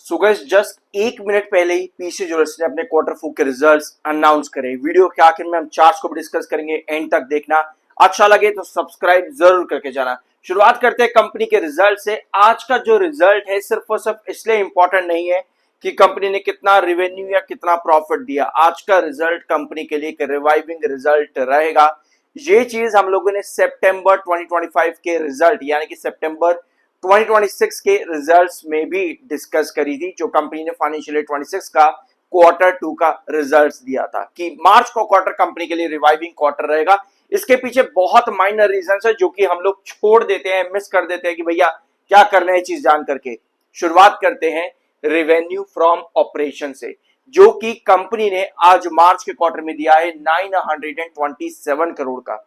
So guys just 1 minute पहले ही PC jewellers ने अपने क्वार्टर 4 के रिजल्ट्स अनाउंस करे। वीडियो के आखिर में हम चार्ट्स को भी डिस्कस करेंगे, एंड तक देखना। अच्छा लगे तो सब्सक्राइब जरूर करके जाना। शुरुआत करते हैं कंपनी के रिजल्ट से। आज का जो रिजल्ट है सिर्फ और सिर्फ इसलिए इंपॉर्टेंट नहीं है कि कंपनी ने कितना रेवेन्यू या कितना प्रॉफिट दिया। आज का रिजल्ट कंपनी के लिए एक रिवाइविंग रिजल्ट रहेगा। ये चीज हम लोगों ने सितंबर 2025 के रिजल्ट यानी कि सितंबर 2026 के रिजल्ट्स में भी डिस्कस करी थी, जो कंपनी ने फाइनेंशियल ईयर 26 का क्वार्टर 2 का रिजल्ट्स दिया था कि मार्च का क्वार्टर कंपनी के लिए रिवाइविंग क्वार्टर रहेगा। इसके पीछे बहुत माइनर रीजंस है जो कि हम लोग छोड़ देते हैं, मिस कर देते हैं कि भैया क्या करना है चीज जान करके। शुरुआत करते हैं रेवेन्यू फ्रॉम ऑपरेशन से, जो कि कंपनी ने आज मार्च के क्वार्टर में दिया है 927 करोड़ का।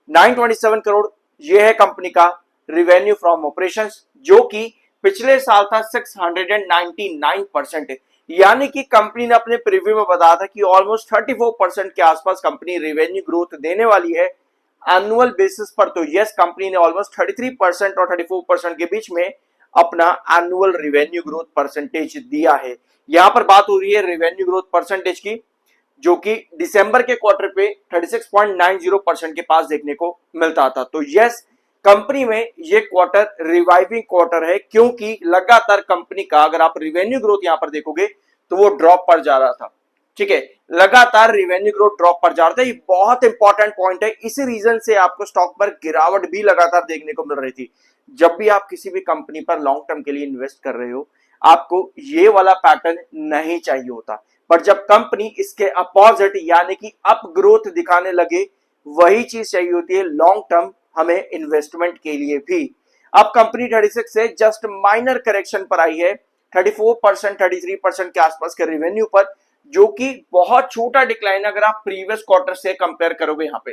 927 करोड़ ये है कंपनी का रेवेन्यू फ्रॉम ऑपरेशंस, जो कि पिछले साल था 699% है। यानी कि कंपनी ने अपने प्रीव्यू में बताया था कि ऑलमोस्ट 34% के आसपास कंपनी रेवेन्यू ग्रोथ देने वाली है एनुअल बेसिस पर। तो यस, कंपनी ने ऑलमोस्ट 33% और 34% के बीच में अपना एनुअल रेवेन्यू ग्रोथ परसेंटेज दिया है। यहां पर बात हो रही है रेवेन्यू ग्रोथ परसेंटेज की, जो कि दिसंबर के क्वार्टर पे 36.90% के पास देखने को मिलता था। तो यस, कंपनी में ये क्वार्टर रिवाइविंग क्वार्टर है, क्योंकि लगातार कंपनी का अगर आप रेवेन्यू ग्रोथ यहां पर देखोगे तो वो ड्रॉप पर जा रहा था। ठीक है, लगातार रेवेन्यू ग्रोथ ड्रॉप पर जा रहा था। ये बहुत इंपॉर्टेंट पॉइंट है। इसी रीजन से आपको स्टॉक पर गिरावट भी लगातार देखने को मिल रही थी। जब भी आप किसी भी कंपनी पर लॉन्ग टर्म के लिए इन्वेस्ट कर रहे हो, आपको ये वाला पैटर्न नहीं चाहिए होता। पर जब कंपनी इसके अपोजिट यानी कि अप ग्रोथ दिखाने लगे, वही चीज चाहिए होती है लॉन्ग टर्म हमें इन्वेस्टमेंट के लिए भी। अब कंपनी 36 से जस्ट माइनर करेक्शन पर आई है 34% 33% के आसपास के रेवेन्यू पर, जो कि बहुत छोटा डिक्लाइन अगर आप प्रीवियस क्वार्टर से कंपेयर करोगे यहां पे।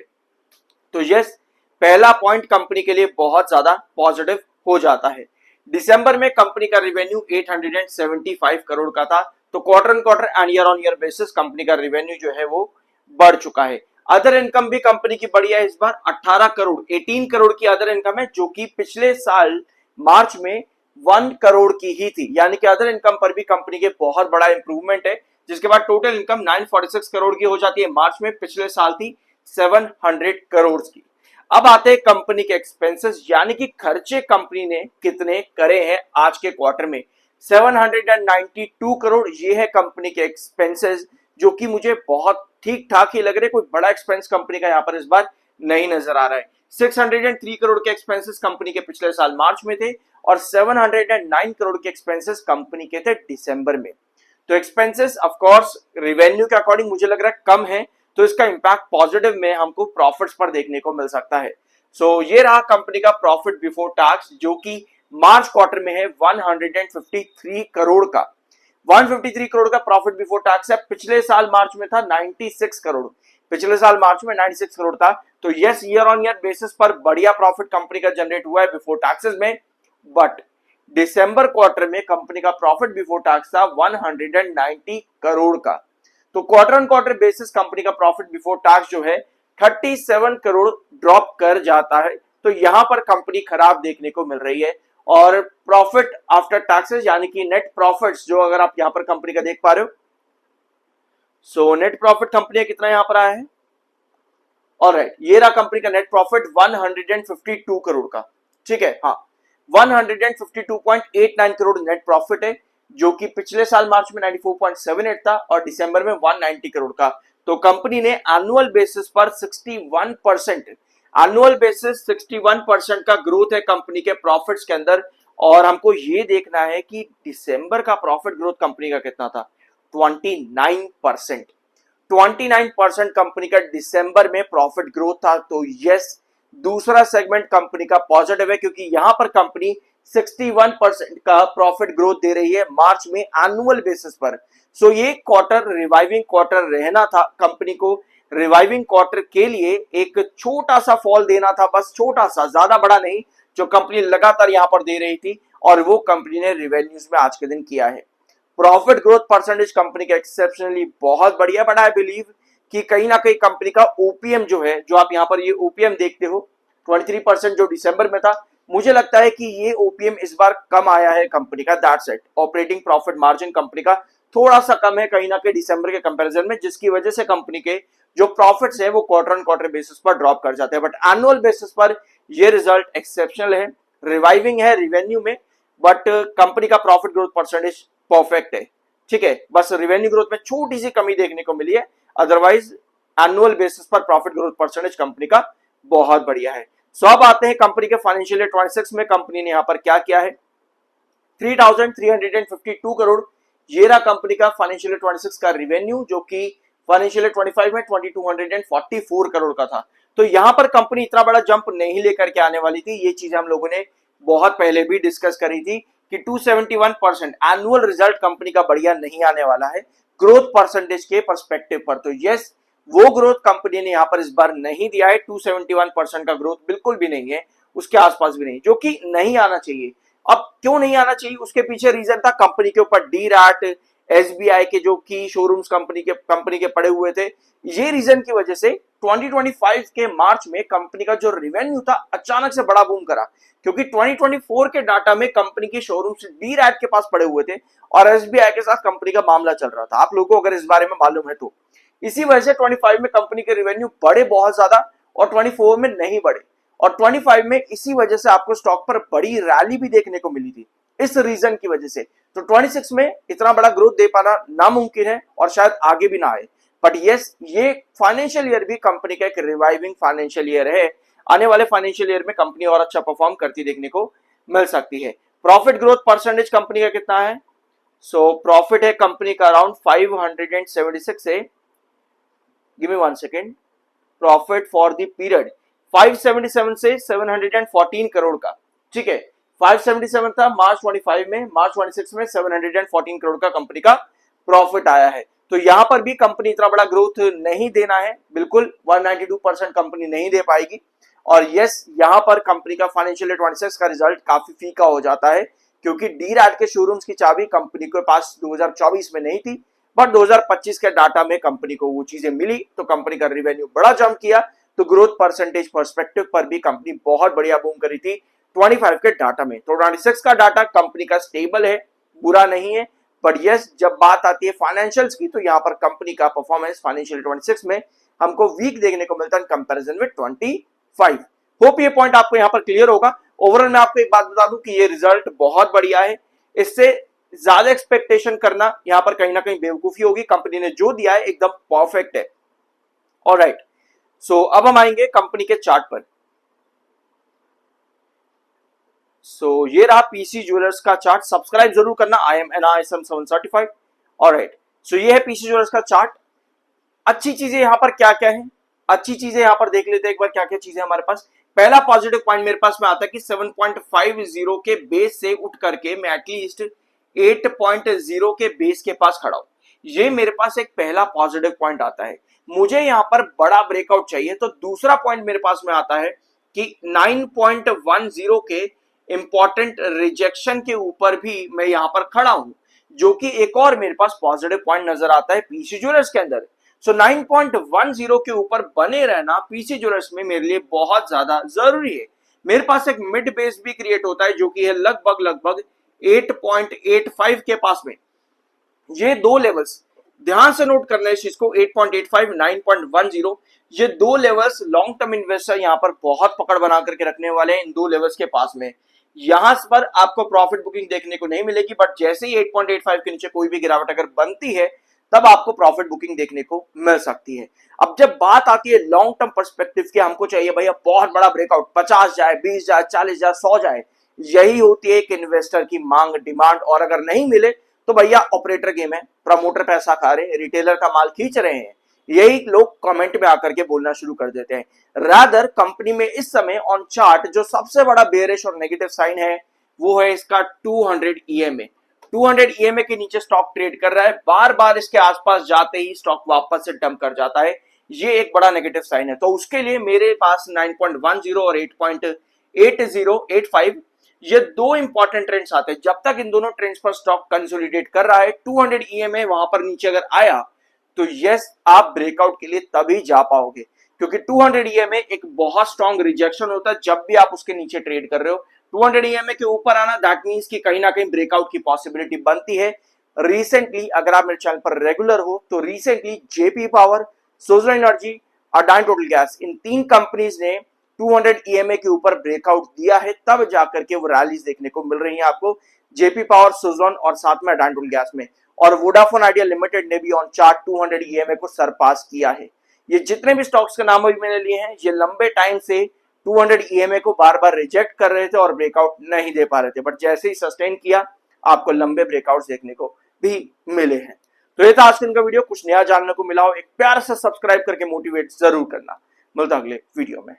तो यस, पहला पॉइंट कंपनी के लिए बहुत ज्यादा पॉजिटिव हो जाता है। दिसंबर में कंपनी का रेवेन्यू 875 करोड़ का था। तो quarter on quarter and year on year basis company का रेवेन्यू जो है वो बढ़ चुका है। अदर इनकम भी कंपनी की बढ़ी है। इस बार 18 करोड़ 18 करोड़ की अदर इनकम है, जो कि पिछले साल मार्च में 1 करोड़ की ही थी। यानी कि अदर इनकम पर भी कंपनी के बहुत बड़ा इंप्रूवमेंट है, जिसके बाद टोटल इनकम 946 करोड़ की हो जाती है। मार्च में पिछले साल थी 700 करोड़ की। अब आते हैं कंपनी के एक्सपेंसेस, यानी कि खर्चे कंपनी ने कितने करे हैं आज के क्वार्टर में। 792 करोड़ ये है कंपनी के एक्सपेंसेस, जो कि मुझे बहुत ठीक ठाक ही लग रहे। कोई बड़ा एक्सपेंस कंपनी का यहां पर इस बार नहीं नजर आ रहा है। 603 करोड़ के एक्सपेंसेस कंपनी के पिछले साल मार्च में थे, और 709 करोड़ के एक्सपेंसेस कंपनी के थे दिसंबर में। तो एक्सपेंसेस ऑफ कोर्स रेवेन्यू के अकॉर्डिंग मुझे लग रहा है कम है, तो इसका इंपैक्ट पॉजिटिव में हमको प्रॉफिट्स पर देखने को मिल सकता है। सो ये रहा कंपनी का प्रॉफिट बिफोर टैक्स, जो कि मार्च क्वार्टर में है 153 करोड़ का। 153 करोड़ का प्रॉफिट बिफोर टैक्स है। पिछले साल मार्च में था 96 करोड़। पिछले साल मार्च में 96 करोड़ था। तो yes, year on year basis पर बढ़िया प्रॉफिट कंपनी का जनरेट हुआ है बिफोर टैक्सेस में। बट दिसंबर क्वार्टर में कंपनी का प्रॉफिट बिफोर टैक्स था 190 करोड़ का। तो quarter on quarter basis company का प्रॉफिट बिफोर टैक्स जो है 37 करोड़ ड्रॉप कर जाता है। तो यहां पर कंपनी खराब देखने को मिल रही है। और प्रॉफिट आफ्टर टैक्सेस यानी कि नेट प्रॉफिट्स जो अगर आप यहां पर कंपनी का देख पा रहे हो, सो नेट प्रॉफिट कंपनी कितना यहां पर आया है। ऑलराइट, ये रहा कंपनी का नेट प्रॉफिट 152 करोड़ का। ठीक है, हाँ, 152.89 करोड़ नेट प्रॉफिट है, जो कि पिछले साल मार्च में 94.78 था और दिसंबर में 190 करोड़ का। तो कंपनी ने एनुअल बेसिस पर 61% एनुअल बेसिस 61% का ग्रोथ है कंपनी के प्रॉफिट्स के अंदर। और हमको ये देखना है कि दिसंबर का प्रॉफिट ग्रोथ कंपनी का कितना था, 29%। 29% कंपनी का दिसंबर में प्रॉफिट ग्रोथ था। तो यस, दूसरा सेगमेंट कंपनी का पॉजिटिव है, क्योंकि यहां पर कंपनी 61% का प्रॉफिट ग्रोथ दे रही है मार्च में एनुअल बेसिस पर। सो ये क्वार्टर रिवाइविंग क्वार्टर रहना था कंपनी को। रिवाइविंग क्वार्टर के लिए एक छोटा सा फॉल देना था, बस छोटा सा, ज्यादा बड़ा नहीं, जो कंपनी लगातार यहां पर दे रही थी, और वो कंपनी ने रिवेन्यूज में आज के दिन किया है। प्रॉफिट ग्रोथ परसेंटेज कंपनी का एक्सेप्शनली बहुत बढ़िया। बट आई बिलीव कि कहीं ना कहीं कंपनी का ओपीएम जो है, जो आप यहां पर ये ओपीएम देखते हो 23% जो दिसंबर में था, मुझे लगता है कि ये ओपीएम इस बार कम आया है कंपनी का, that's it. Operating profit margin company का थोड़ा सा कम है कहीं ना कहीं दिसंबर के कंपैरिजन में, जिसकी वजह से कंपनी के जो प्रॉफिट्स है वो क्वार्टर ऑन क्वार्टर बेसिस पर ड्रॉप कर जाते हैं। बट एनुअल बेसिस पर ये रिजल्ट एक्सेप्शनल है, रिवाइविंग है रिवेन्यू में, बट कंपनी का प्रॉफिट ग्रोथ परसेंटेज परफेक्ट है। ठीक है, बस रिवेन्यू ग्रोथ में छोटी सी कमी देखने को मिली है, अदरवाइज एनुअल बेसिस पर प्रॉफिट ग्रोथ परसेंटेज कंपनी का बहुत बढ़िया है। सो अब आते हैं कंपनी के फाइनेंशियल ईयर 26 में कंपनी ने यहां पर क्या किया है। 3,352 करोड़ ये रहा कंपनी का फाइनेंशियल ईयर 26 का रिवेन्यू, जो कि फाइनेंशियल ईयर 25 में 2,244 करोड़ का था। तो यहां पर कंपनी इतना बड़ा जंप नहीं लेकर के आने वाली थी, ये चीज हम लोगों ने बहुत पहले भी डिस्कस करी थी कि 271% एनुअल रिजल्ट कंपनी का बढ़िया नहीं आने वाला है ग्रोथ परसेंटेज के पर्सपेक्टिव पर। तो यस, वो ग्रोथ कंपनी ने यहां पर इस बार नहीं दिया है, 271% का ग्रोथ बिल्कुल भी नहीं है, उसके आसपास भी नहीं, जो कि नहीं आना चाहिए। अब क्यों नहीं आना चाहिए, उसके पीछे रीजन था कंपनी के ऊपर डी रैट एसबीआई के जो की शोरूम्स कंपनी के पड़े हुए थे। ये रीजन की वजह से 2025 के मार्च में कंपनी का जो रेवेन्यू था अचानक से बड़ा बूम करा, क्योंकि 2024 के डाटा में कंपनी के शोरूम्स डी रैट के पास पड़े हुए थे और एसबीआई के साथ कंपनी का मामला चल रहा था। आप लोगों को अगर इस बारे में मालूम है तो इसी वजह से 25 में कंपनी के रेवेन्यू बढ़े बहुत ज्यादा और 24 में नहीं बढ़े, और 25 में इसी वजह से आपको स्टॉक पर बड़ी रैली भी देखने को मिली थी इस रीजन की वजह से। तो 26 में इतना बड़ा ग्रोथ दे पाना नामुमकिन है और शायद आगे भी ना आए। बट यस, ये फाइनेंशियल ईयर भी कंपनी का एक रिवाइविंग फाइनेंशियल ईयर है। आने वाले फाइनेंशियल ईयर में कंपनी और अच्छा परफॉर्म करती देखने को मिल सकती है। प्रॉफिट ग्रोथ परसेंटेज कंपनी का कितना है? सो प्रॉफिट है कंपनी का अराउंड 576 है, give me 1 second, profit for the period 577 से 714 करोड़ का। ठीक है, 577 था मार्च 25 में, मार्च 26 में 714 करोड़ का कंपनी का प्रॉफिट आया है। तो यहां पर भी कंपनी इतना बड़ा ग्रोथ नहीं देना है, बिल्कुल 192% कंपनी नहीं दे पाएगी। और यस, यहां पर कंपनी का फाइनेंशियल 26 का रिजल्ट काफी फीका हो जाता है, क्योंकि डी रैट के शोरूम्स की चाबी कंपनी के पास 2024 में नहीं थी, बट 2025 के डाटा में कंपनी को वो चीजें मिली, तो कंपनी का रिवेन्यू बड़ा जंप किया। तो ग्रोथ परसेंटेज पर्सपेक्टिव पर भी कंपनी बहुत बढ़िया बूम करी थी 25 के डाटा में। तो 26 का डाटा कंपनी का स्टेबल है, बुरा नहीं है। बट यस, जब बात आती है फाइनेंशियल्स की, तो यहाँ पर कंपनी का परफॉर्मेंस फाइनेंशियल 26 में हमको वीक देखने को मिलता है कंपैरिजन विद 25। होप ये पॉइंट आपको यहाँ पर क्लियर होगा। ओवरऑल मैं आपको एक बात बता दूं कि ये रिजल्ट बहुत बढ़िया है, इससे ज्यादा एक्सपेक्टेशन करना यहाँ पर कहीं ना कहीं बेवकूफी होगी। कंपनी ने जो दिया है एकदम परफेक्ट है। ऑलराइट, सो अब हम आएंगे कंपनी के चार्ट पर। सो ये रहा पीसी ज्वेलर्स का चार्ट, सब्सक्राइब जरूर करना, I am NISM 7 certified. Alright, so ये है पीसी ज्वेलर्स का चार्ट। अच्छी चीजें यहाँ पर क्या क्या है, अच्छी चीजें यहाँ पर देख लेते हैं एक बार क्या क्या चीजें हमारे पास। पहला पॉजिटिव पॉइंट मेरे पास में आता है कि 7.50 के बेस से उठ करके मैं एटलीस्ट 8.0 के बेस के पास खड़ा हूं। ये मेरे पास एक पहला पॉजिटिव पॉइंट आता है। मुझे यहां पर बड़ा ब्रेकआउट चाहिए, तो दूसरा पॉइंट मेरे पास में आता है कि 9.10 के इंपॉर्टेंट रिजेक्शन के ऊपर भी मैं यहां पर खड़ा हूं, जो कि एक और मेरे पास पॉजिटिव पॉइंट नजर आता है पीसी ज्वेलर्स के अंदर। सो 9.10 के ऊपर बने रहना पीसी ज्वेलर्स में मेरे लिए बहुत ज्यादा जरूरी है। मेरे पास एक मिड बेस भी क्रिएट होता है, जो कि है लगभग 8.85 के पास में। ये दो लेवल्स ध्यान से नोट करना है इस चीज को, 8.85 9.10, ये दो लेवल्स लॉन्ग टर्म इन्वेस्टर यहां पर बहुत पकड़ बना करके रखने वाले हैं इन दो लेवल्स के पास में। यहां पर आपको प्रॉफिट बुकिंग देखने को नहीं मिलेगी, बट जैसे ही 8.85 के नीचे कोई भी गिरावट अगर बनती है, तब आपको प्रॉफिट बुकिंग देखने को मिल सकती है। अब जब बात आती है लॉन्ग टर्म पर्सपेक्टिव की, हमको चाहिए भैया बहुत बड़ा ब्रेकआउट, 50 जाए, 20 जाए, 40 जाए, 100 जाए। यही होती है एक इन्वेस्टर की मांग, डिमांड। और अगर नहीं मिले तो भैया ऑपरेटर गेम है, प्रमोटर पैसा खा रहे हैं, रिटेलर का माल खींच रहे हैं, यही लोग कमेंट में आकर के बोलना शुरू कर देते हैं। रादर कंपनी में इस समय ऑन चार्ट जो सबसे बड़ा बेयरिश और नेगेटिव साइन है, वो है इसका 200 EMA। 200 EMA के नीचे स्टॉक ट्रेड कर रहा है, बार बार इसके आसपास जाते ही स्टॉक वापस से डंप कर जाता है, ये एक बड़ा नेगेटिव साइन है। तो उसके लिए मेरे पास 9.10 और 8.8085 ये दो इंपॉर्टेंट ट्रेंड्स आते हैं। जब तक इन दोनों ट्रेंड्स पर स्टॉक कंसोलिडेट कर रहा है, 200 EMA वहां पर नीचे अगर आया, तो यस, आप ब्रेकआउट के लिए तभी जा पाओगे, क्योंकि 200 EMA एक बहुत स्ट्रॉन्ग रिजेक्शन होता है जब भी आप उसके नीचे ट्रेड कर रहे हो। 200 EMA के ऊपर आना दैट मींस कि कहीं ना कहीं ब्रेकआउट की पॉसिबिलिटी बनती है। रिसेंटली अगर आप मेरे चैनल पर रेगुलर हो तो recently JP power, solar energy, Adani total gas, इन 3 कंपनीज ने 200 EMA के ऊपर ब्रेकआउट दिया है, तब जाकर के वो रैलीज देखने को मिल रही है आपको जेपी पावर, सुजलॉन और साथ में अडानी टोटल गैस में। और वोडाफोन आइडिया लिमिटेड ने भी ऑन चार्ट 200 EMA को सरपास किया है। ये जितने भी स्टॉक्स के नाम अभी मैंने लिए हैं, ये लंबे टाइम से 200 EMA को बार बार रिजेक्ट कर रहे थे और ब्रेकआउट नहीं दे पा रहे थे, बट जैसे ही सस्टेन किया आपको लंबे ब्रेकआउट्स देखने को भी मिले हैं। तो ये था आज दिन का वीडियो। कुछ नया जानने को मिला हो एक प्यार से सब्सक्राइब करके मोटिवेट जरूर करना। मिलता अगले वीडियो में।